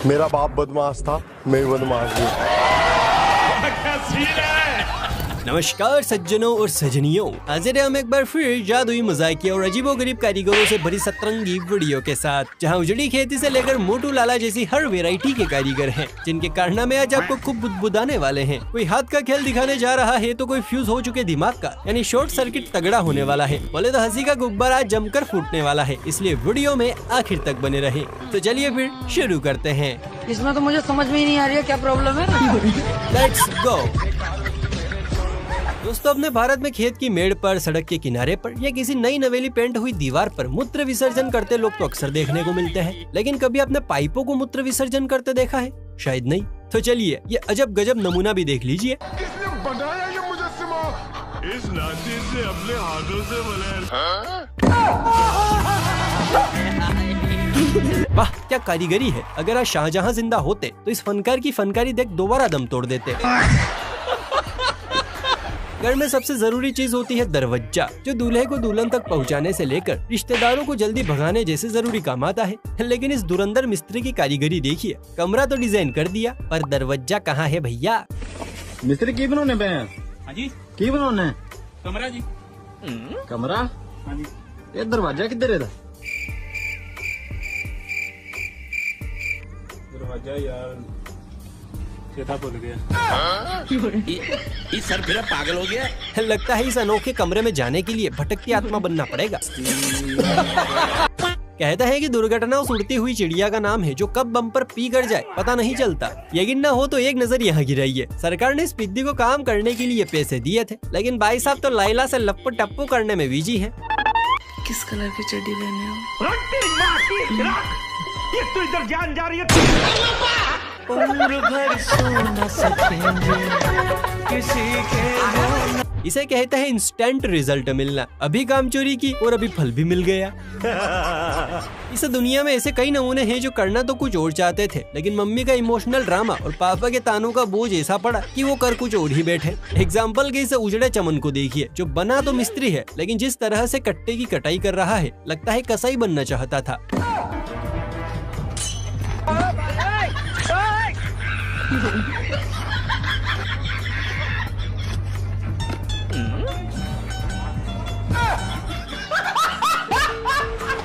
मेरा बाप बदमाश था, मैं बदमाश हूँ। नमस्कार सज्जनों और सजनियों, हाजिर हैं हम एक बार फिर जादुई मजाकिया और अजीबोगरीब कारीगरों से भरी सतरंगी वीडियो के साथ, जहां उजड़ी खेती से लेकर मोटू लाला जैसी हर वैरायटी के कारीगर हैं, जिनके कारनामे आज आपको खूब बुदबुदाने वाले हैं। कोई हाथ का खेल दिखाने जा रहा है तो कोई फ्यूज हो चुके दिमाग का यानी शॉर्ट सर्किट तगड़ा होने वाला है। बोले तो हंसी का गुब्बारा जमकर फूटने वाला है, इसलिए वीडियो में आखिर तक बने रहे। तो चलिए फिर शुरू करते हैं। इसमें तो मुझे समझ में ही नहीं आ रही है क्या प्रॉब्लम है। Let's go. दोस्तों, अपने भारत में खेत की मेड़ पर, सड़क के किनारे पर या किसी नई नवेली पेंट हुई दीवार पर मूत्र विसर्जन करते लोग तो अक्सर देखने को मिलते हैं, लेकिन कभी आपने पाइपों को मूत्र विसर्जन करते देखा है? शायद नहीं। तो चलिए ये अजब गजब नमूना भी देख लीजिए। किसने बनाया ये मुजस्सिमा? इस नाती से अपने हाथों से बनाया। वाह क्या कारीगरी है। अगर आज शाहजहां जिंदा होते तो इस फनकार की फनकारी देख दोबारा दम तोड़ देते। घर में सबसे जरूरी चीज होती है दरवाजा, जो दूल्हे को दुल्हन तक पहुंचाने से लेकर रिश्तेदारों को जल्दी भगाने जैसे जरूरी काम आता है। लेकिन इस धुरंधर मिस्त्री की कारीगरी देखिए। कमरा तो डिजाइन कर दिया, पर दरवाजा कहाँ है भैया? मिस्त्री की बनाने पे? हाँ जी, की बनाने? कमरा जी। कमरा? हाँ जी। ये दरवाजा किधर है? दरवाजा यार चेता भूल गया। इस सर फिर पागल हो गया। लगता है इस अनोखे कमरे में जाने के लिए भटकती आत्मा बनना पड़ेगा। कहता है कि दुर्घटना उस उड़ती हुई चिड़िया का नाम है जो कब बम्पर पी कर जाए पता नहीं चलता। यकीन न हो तो एक नजर यहाँ गिराइए। सरकार ने इस पिद्दी को काम करने के लिए पैसे दिए थे, लेकिन भाई साहब तो लाइला से लप्पू टप्पू करने में बिजी है। किस कलर की चड्डी पहने हो? ये तो इधर जान जा रही है। इसे कहते हैं इंस्टेंट रिजल्ट मिलना। अभी काम चोरी की और अभी फल भी मिल गया। इस दुनिया में ऐसे कई नमूने हैं जो करना तो कुछ और चाहते थे, लेकिन मम्मी का इमोशनल ड्रामा और पापा के तानों का बोझ ऐसा पड़ा कि वो कर कुछ और ही बैठे। एग्जाम्पल के इस उजड़े चमन को देखिए, जो बना तो मिस्त्री है, लेकिन जिस तरह से कट्टे की कटाई कर रहा है, लगता है कसाई बनना चाहता था।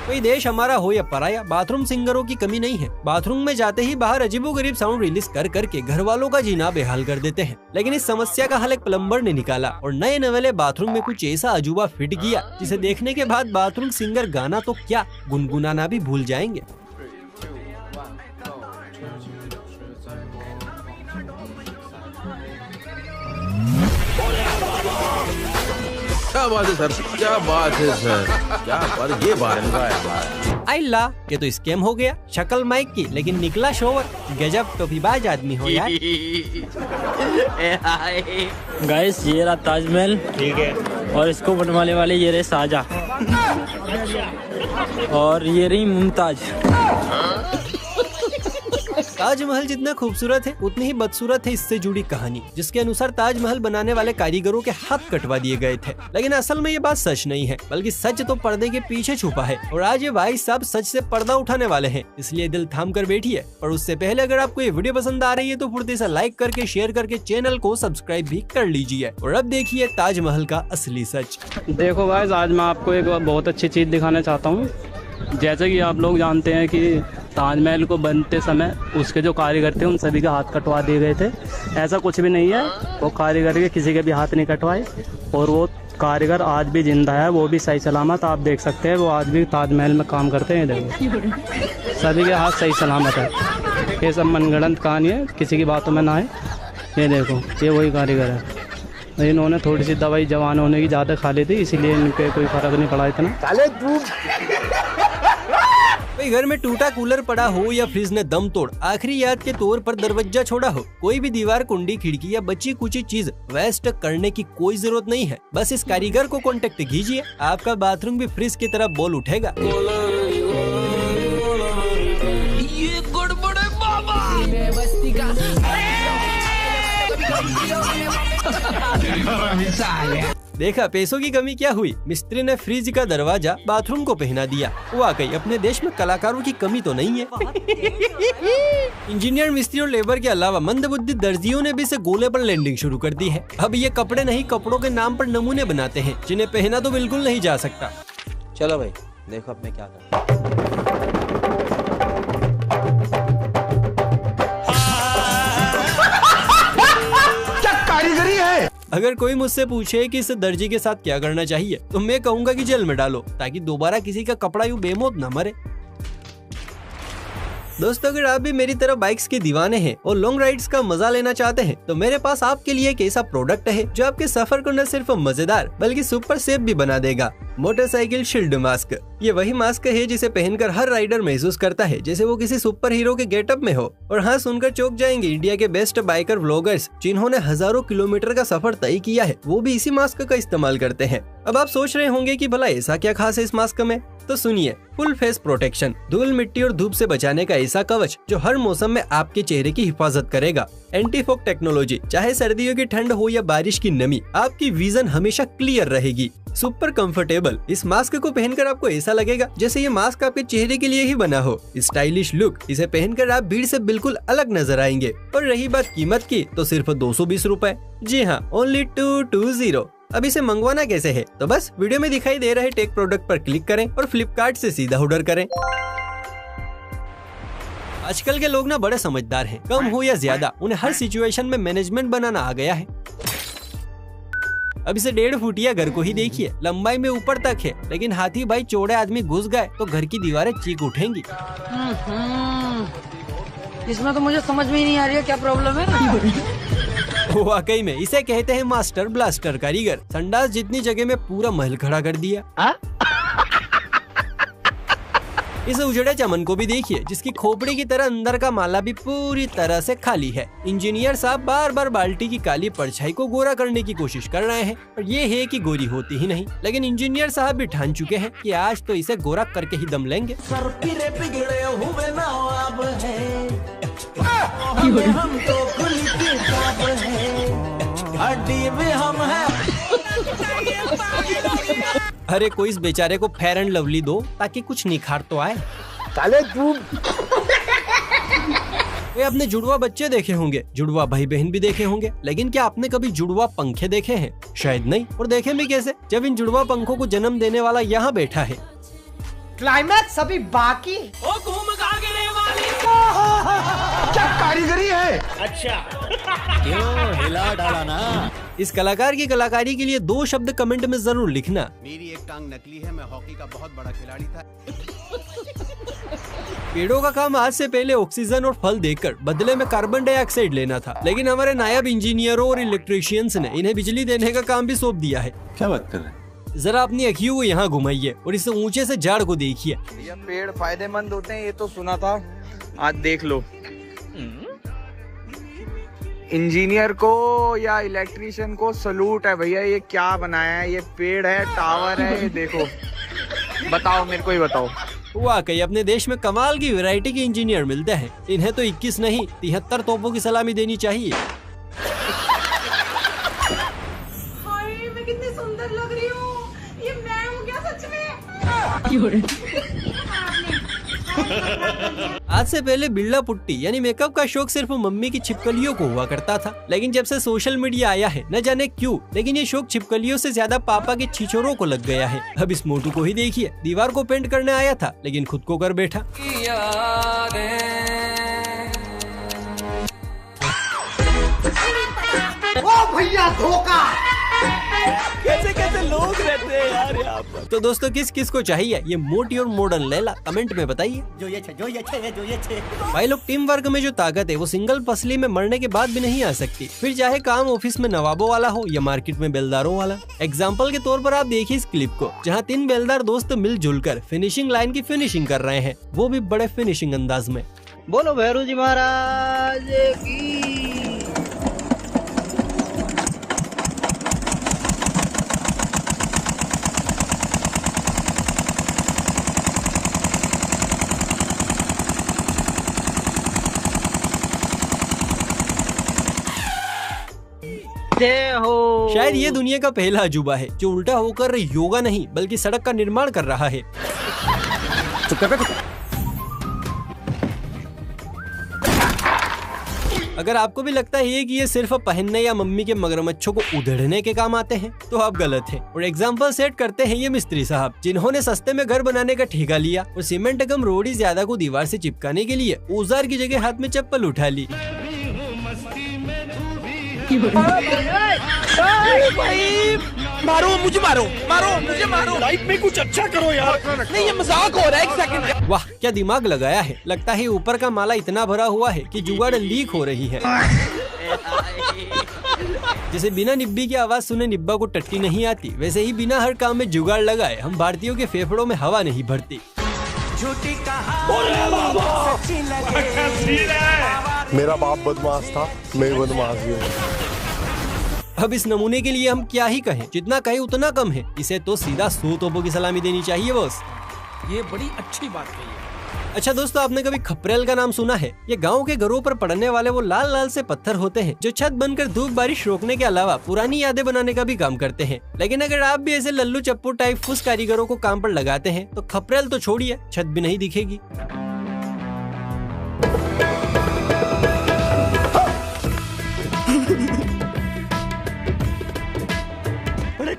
कोई देश हमारा हो या पराया, बाथरूम सिंगरों की कमी नहीं है। बाथरूम में जाते ही बाहर अजीबोगरीब साउंड रिलीज कर करके घर वालों का जीना बेहाल कर देते हैं। लेकिन इस समस्या का हल एक प्लम्बर ने निकाला और नए नवेले बाथरूम में कुछ ऐसा अजूबा फिट किया, जिसे देखने के बाद बाथरूम सिंगर गाना तो क्या गुनगुनाना भी भूल जाएंगे। क्या बात है सर, क्या बात है सर, क्या बात, ये बात है। अल्ला, ये तो स्कैम हो गया। शक्ल माइक की, लेकिन निकला शोवर। गजब टोपीबाज आदमी हो यार। गाइस ये रहा ताजमहल, ठीक है, और इसको बनवाने वाले ये रहे शाहजहां, और ये रही मुमताज। ताजमहल जितना खूबसूरत है उतनी ही बदसूरत है इससे जुड़ी कहानी, जिसके अनुसार ताजमहल बनाने वाले कारीगरों के हाथ कटवा दिए गए थे। लेकिन असल में ये बात सच नहीं है, बल्कि सच तो पर्दे के पीछे छुपा है। और आज ये भाई साहब सच से पर्दा उठाने वाले हैं, इसलिए दिल थाम कर बैठिए। और उससे पहले अगर आपको ये वीडियो पसंद आ रही है तो फुर्ती से लाइक करके, शेयर करके चैनल को सब्सक्राइब भी कर लीजिए। और अब देखिए ताजमहल का असली सच। देखो गाइस, आज मैं आपको एक बहुत अच्छी चीज़ दिखाना चाहता हूँ। जैसे कि आप लोग जानते हैं कि ताजमहल को बनते समय उसके जो कारीगर थे उन सभी के हाथ कटवा दिए गए थे। ऐसा कुछ भी नहीं है, वो कारीगर के किसी के भी हाथ नहीं कटवाए, और वो कारीगर आज भी जिंदा है, वो भी सही सलामत। आप देख सकते हैं वो आज भी ताजमहल में काम करते हैं। देखो सभी के हाथ सही सलामत है। ये सब मनगढ़ंत कहानी है, किसी की बातों में ना आए। ये देखो, ये वही कारीगर है। इन्होंने थोड़ी सी दवाई जवान होने की ज़्यादा खा ली थी, इसीलिए इनके कोई फर्क नहीं पड़ा इतना। कोई घर में टूटा कूलर पड़ा हो या फ्रिज ने दम तोड़ आखिरी याद के तौर पर दरवाजा छोड़ा हो, कोई भी दीवार, कुंडी, खिड़की या बची कुची चीज वेस्ट करने की कोई जरूरत नहीं है। बस इस कारीगर को कांटेक्ट कीजिए, आपका बाथरूम भी फ्रिज की तरह बोल उठेगा। ये गड़बड़ है बाबा। देखा पैसों की कमी क्या हुई, मिस्त्री ने फ्रिज का दरवाजा बाथरूम को पहना दिया। वाकई अपने देश में कलाकारों की कमी तो नहीं है। इंजीनियर, मिस्त्री और लेबर के अलावा मंदबुद्धि दर्जियों ने भी इसे गोले पर लैंडिंग शुरू कर दी है। अब ये कपड़े नहीं, कपड़ों के नाम पर नमूने बनाते हैं जिन्हें पहना तो बिल्कुल नहीं जा सकता। चलो भाई देखो अब मैं क्या करूं। अगर कोई मुझसे पूछे कि इस दर्जी के साथ क्या करना चाहिए तो मैं कहूंगा कि जेल में डालो, ताकि दोबारा किसी का कपड़ा यूं बेमौत न मरे। दोस्तों, अगर आप भी मेरी तरह बाइक्स के दीवाने हैं और लॉन्ग राइड्स का मजा लेना चाहते हैं तो मेरे पास आपके लिए एक ऐसा प्रोडक्ट है जो आपके सफर को न सिर्फ मजेदार बल्कि सुपर सेफ भी बना देगा। Motorcycle shield mask. ये वही मास्क है जिसे पहनकर हर राइडर महसूस करता है जैसे वो किसी सुपर हीरो के गेटअप में हो। और हाँ, सुनकर चौंक जाएंगे, इंडिया के बेस्ट बाइकर व्लॉगर्स जिन्होंने हजारों किलोमीटर का सफर तय किया है वो भी इसी मास्क का इस्तेमाल करते हैं। अब आप सोच रहे होंगे कि भला ऐसा क्या खास है इस मास्क में, तो सुनिए। फुल फेस प्रोटेक्शन, धूल मिट्टी और धूप से बचाने का ऐसा कवच जो हर मौसम में आपके चेहरे की हिफाजत करेगा। एंटी फॉग टेक्नोलॉजी, चाहे सर्दियों की ठंड हो या बारिश की नमी, आपकी विजन हमेशा क्लियर रहेगी। सुपर कंफर्टेबल, इस मास्क को पहनकर आपको ऐसा लगेगा जैसे ये मास्क आपके चेहरे के लिए ही बना हो। स्टाइलिश लुक, इसे पहनकर आप भीड़ से बिल्कुल अलग नजर आएंगे। और रही बात कीमत की तो सिर्फ 220 रूपए। जी हाँ, ओनली 220। अब इसे मंगवाना कैसे है, तो बस वीडियो में दिखाई दे रहे टेक प्रोडक्ट पर क्लिक करें और फ्लिपकार्ट से सीधा ऑर्डर करें। आजकल के लोग ना बड़े समझदार हैं, कम हो या ज्यादा उन्हें हर सिचुएशन में मैनेजमेंट बनाना आ गया है। अब इसे 1.5 फुटिया घर को ही देखिए, लंबाई में ऊपर तक है, लेकिन हाथी भाई चौड़े आदमी घुस गए तो घर की दीवारें चीख उठेंगी। इसमें तो मुझे समझ में ही नहीं आ रही है क्या प्रॉब्लम है। वाकई में इसे कहते हैं मास्टर ब्लास्टर कारीगर। संडास जितनी जगह में पूरा महल खड़ा कर दिया। इस उजड़े चमन को भी देखिए जिसकी खोपड़ी की तरह अंदर का माला भी पूरी तरह से खाली है। इंजीनियर साहब बार बार बाल्टी की काली परछाई को गोरा करने की कोशिश कर रहे हैं, पर ये है कि गोरी होती ही नहीं। लेकिन इंजीनियर साहब भी ठान चुके हैं कि आज तो इसे गोरा करके ही दम लेंगे। हम तो खुली किताब है, हड्डी में हम हैं। अरे कोई इस बेचारे को फेयर एंड लवली दो ताकि कुछ निखार तो आए। साले तू वे अपने जुड़वा बच्चे देखे होंगे, जुड़वा भाई बहन भी देखे होंगे, लेकिन क्या आपने कभी जुड़वा पंखे देखे हैं? शायद नहीं। और देखे भी कैसे, जब इन जुड़वा पंखों को जन्म देने वाला यहाँ बैठा है। क्लाइमैक्स अभी बाकी। ओ घूम गिरे वाली क्या कारीगरी है। अच्छा क्यों हिला डाला ना। इस कलाकार की कलाकारी के लिए 2 शब्द कमेंट में जरूर लिखना। मेरी एक टांग नकली है, मैं हॉकी का बहुत बड़ा खिलाड़ी था। पेड़ों का काम आज से पहले ऑक्सीजन और फल देकर बदले में कार्बन डाइऑक्साइड लेना था, लेकिन हमारे नायाब इंजीनियरों और इलेक्ट्रीशियंस ने इन्हें बिजली देने का काम भी सौंप दिया है। क्या बात कर रहे हैं? जरा अपनी अखियों को यहाँ घुमाइए और इस ऊंचे से झाड़ को देखिए। भैया पेड़ फायदेमंद होते हैं ये तो सुना था, आज देख लो। इंजीनियर को या इलेक्ट्रिशियन को सलूट है भैया, ये क्या बनाया है, ये पेड़ है, टावर है, ये देखो। बताओ मेरे को ही बताओ। वाकई अपने देश में कमाल की वैरायटी के इंजीनियर मिलते हैं। इन्हें तो 21 नहीं 73 तोपों की सलामी देनी चाहिए। हाय मैं कितनी सुंदर लग रही हूँ, ये मैं हूँ क्या सच में? आज से पहले बिल्ला पुट्टी यानी मेकअप का शौक सिर्फ मम्मी की छिपकलियों को हुआ करता था, लेकिन जब से सोशल मीडिया आया है न जाने क्यों, लेकिन ये शौक छिपकलियों से ज्यादा पापा के छिछोरों को लग गया है। अब इस मोटू को ही देखिए, दीवार को पेंट करने आया था लेकिन खुद को कर बैठा। ओ भैया धोखा। कैसे कैसे लोग रहते हैं यार यहाँ पर। तो दोस्तों किस किस को चाहिए ये मोटी और मॉडर्न लैला, कमेंट में बताइए। जो ये छे। भाई लोग, टीम वर्क में जो ताकत है वो सिंगल पसली में मरने के बाद भी नहीं आ सकती, फिर चाहे काम ऑफिस में नवाबों वाला हो या मार्केट में बेलदारों वाला। एग्जाम्पल के तौर पर आप देखिए इस क्लिप को, जहाँ 3 बेलदार दोस्त मिलजुल कर फिनिशिंग लाइन की फिनिशिंग कर रहे हैं, वो भी बड़े फिनिशिंग अंदाज में। बोलो भैरू जी महाराज की। जय हो। शायद ये दुनिया का पहला अजूबा है जो उल्टा होकर योगा नहीं बल्कि सड़क का निर्माण कर रहा है। अगर आपको भी लगता है कि ये सिर्फ पहनने या मम्मी के मगरमच्छों को उधेड़ने के काम आते हैं तो आप गलत हैं। और एग्जाम्पल सेट करते हैं ये मिस्त्री साहब जिन्होंने सस्ते में घर बनाने का ठेका लिया और सीमेंट कम रोड़ी ज्यादा को दीवार से चिपकाने के लिए औजार की जगह हाथ में चप्पल उठा ली। मारो मुझे, मारो मुझे, मारो। लाइफ में कुछ अच्छा करो यार। नहीं, ये मजाक हो रहा है। एक सेकंड। वाह क्या दिमाग लगाया है। लगता है ऊपर का माला इतना भरा हुआ है कि जुगाड़ लीक हो रही है। जैसे बिना निब्बी की आवाज सुने निब्बा को टट्टी नहीं आती, वैसे ही बिना हर काम में जुगाड़ लगाए हम भारतीयों के फेफड़ों में हवा नहीं भरती। मेरा बाप बदमाश था, मैं बदमाश भी हूँ। अब इस नमूने के लिए हम क्या ही कहें, जितना कहे उतना कम है। इसे तो सीधा 100 तोपों की सलामी देनी चाहिए बॉस। ये बड़ी अच्छी बात कही है। अच्छा दोस्तों, आपने कभी खपरेल का नाम सुना है? ये गांव के घरों पर पड़ने वाले वो लाल लाल से पत्थर होते हैं जो छत बनकर धूप बारिश रोकने के अलावा पुरानी यादें बनाने का भी काम करते हैं। लेकिन अगर आप भी ऐसे लल्लू चप्पू टाइप फुस कारीगरों को काम पर लगाते हैं तो खपरेल तो छोड़िए, छत भी नहीं दिखेगी।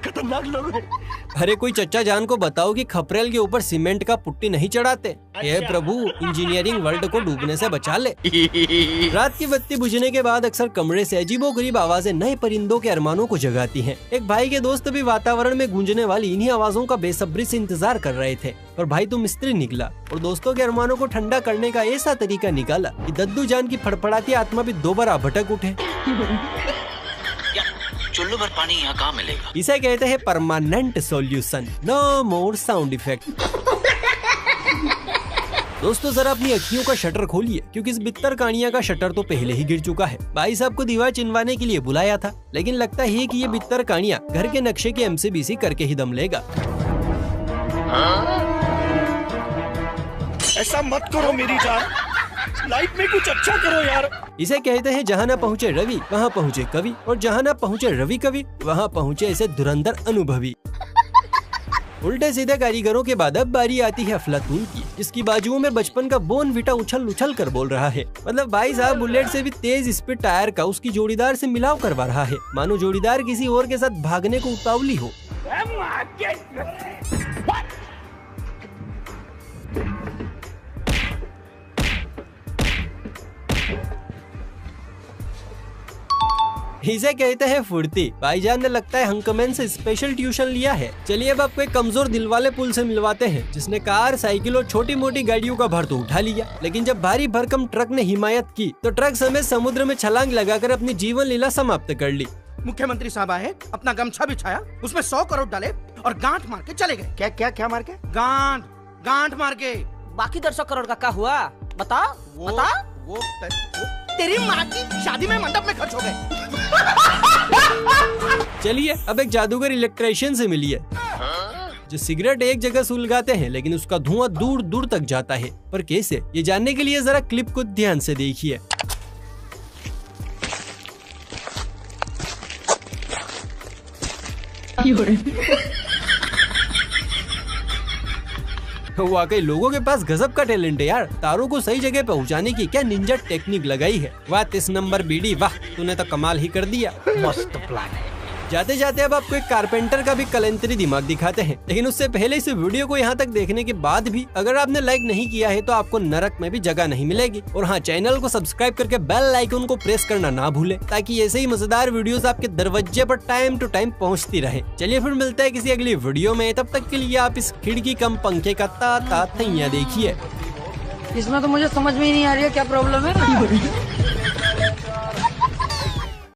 खतरनाक लोग हैं। अरे कोई चच्चा जान को बताओ कि खपरेल के ऊपर सीमेंट का पुट्टी नहीं चढ़ाते। हे प्रभु, इंजीनियरिंग वर्ल्ड को डूबने से बचा ले। रात की बत्ती बुझने के बाद अक्सर कमरे से अजीबोगरीब आवाजें नए परिंदों के अरमानों को जगाती हैं। एक भाई के दोस्त भी वातावरण में गूंजने वाली इन्हीं आवाजों का बेसब्री से इंतजार कर रहे थे। और भाई तो मिस्त्री निकला और दोस्तों के अरमानों को ठंडा करने का ऐसा तरीका निकाला कि दद्दू जान की फड़फड़ाती आत्मा भी दोबारा भटक उठे। चुल्लू भर पानी यहाँ कहाँ मिलेगा? इसे कहते हैं permanent solution, no more sound effect. दोस्तों जरा अपनी अखियों का शटर खोलिए क्योंकि इस बित्तर कहानियां का शटर तो पहले ही गिर चुका है। भाई साहब को दीवार चिनवाने के लिए बुलाया था, लेकिन लगता है कि ये बित्तर कहानियां घर के नक्शे के MCBC करके ही दम लेगा। ऐसा मत करो मेरी जान, लाइफ में कुछ अच्छा करो यार। इसे कहते हैं जहाँ न पहुँचे रवि वहाँ पहुँचे कवि, और जहाँ न पहुँचे रवि कवि वहाँ पहुँचे ऐसे धुरंधर अनुभवी। उल्टे सीधे कारीगरों के बाद अब बारी आती है अफलातून की, जिसकी बाजुओं में बचपन का बोर्नविटा उछल उछल कर बोल रहा है। मतलब भाई साहब बुलेट से भी तेज स्पीड टायर का उसकी जोड़ीदार से मिलाव करवा रहा है, मानो जोड़ीदार किसी और के साथ भागने को उतावली हो। इसे कहते हैं फुर्ती। भाईजान ने लगता है हंकमैन से स्पेशल ट्यूशन लिया है। चलिए अब आपको एक कमजोर दिल वाले पुल से मिलवाते हैं, जिसने कार, साइकिल और छोटी मोटी गाड़ियों का भार तो उठा लिया, लेकिन जब भारी भरकम ट्रक ने हिमायत की तो ट्रक समेत समुद्र में छलांग लगाकर अपनी जीवन लीला समाप्त कर ली। मुख्यमंत्री साहब आए, अपना गमछा बिछाया, उसमें 100 करोड़ डाले और गांठ मार के चले गए। क्या क्या क्या मार के? गांठ मार के। बाकी 150 करोड़ का क्या हुआ? बता बता। वो तेरी माँ की शादी में मंडप में खर्च हो गए। चलिए अब एक जादूगर इलेक्ट्रिशियन से मिलिए, जो सिगरेट एक जगह सुलगाते हैं लेकिन उसका धुआं दूर दूर तक जाता है। पर कैसे, ये जानने के लिए जरा क्लिप को ध्यान से देखिए। वाकई लोगों के पास गजब का टैलेंट है यार। तारों को सही जगह पहुंचाने की क्या निंजा टेक्निक लगाई है। वाह 30 नंबर बीडी, वाह तूने तो कमाल ही कर दिया। मस्त प्लान है। जाते जाते अब आपको एक कारपेंटर का भी कलंतरी दिमाग दिखाते हैं, लेकिन उससे पहले इस वीडियो को यहाँ तक देखने के बाद भी अगर आपने लाइक नहीं किया है तो आपको नरक में भी जगह नहीं मिलेगी। और हाँ, चैनल को सब्सक्राइब करके बेल आइकन को प्रेस करना ना भूले, ताकि ऐसे ही मजेदार वीडियोस आपके दरवाजे पर टाइम टू टाइम पहुँचती रहे। चलिए फिर मिलते हैं किसी अगली वीडियो में, तब तक के लिए आप इस खिड़की कम पंखे का ता थैया देखिए। इसमें तो मुझे समझ में ही नहीं आ रही है क्या प्रॉब्लम है।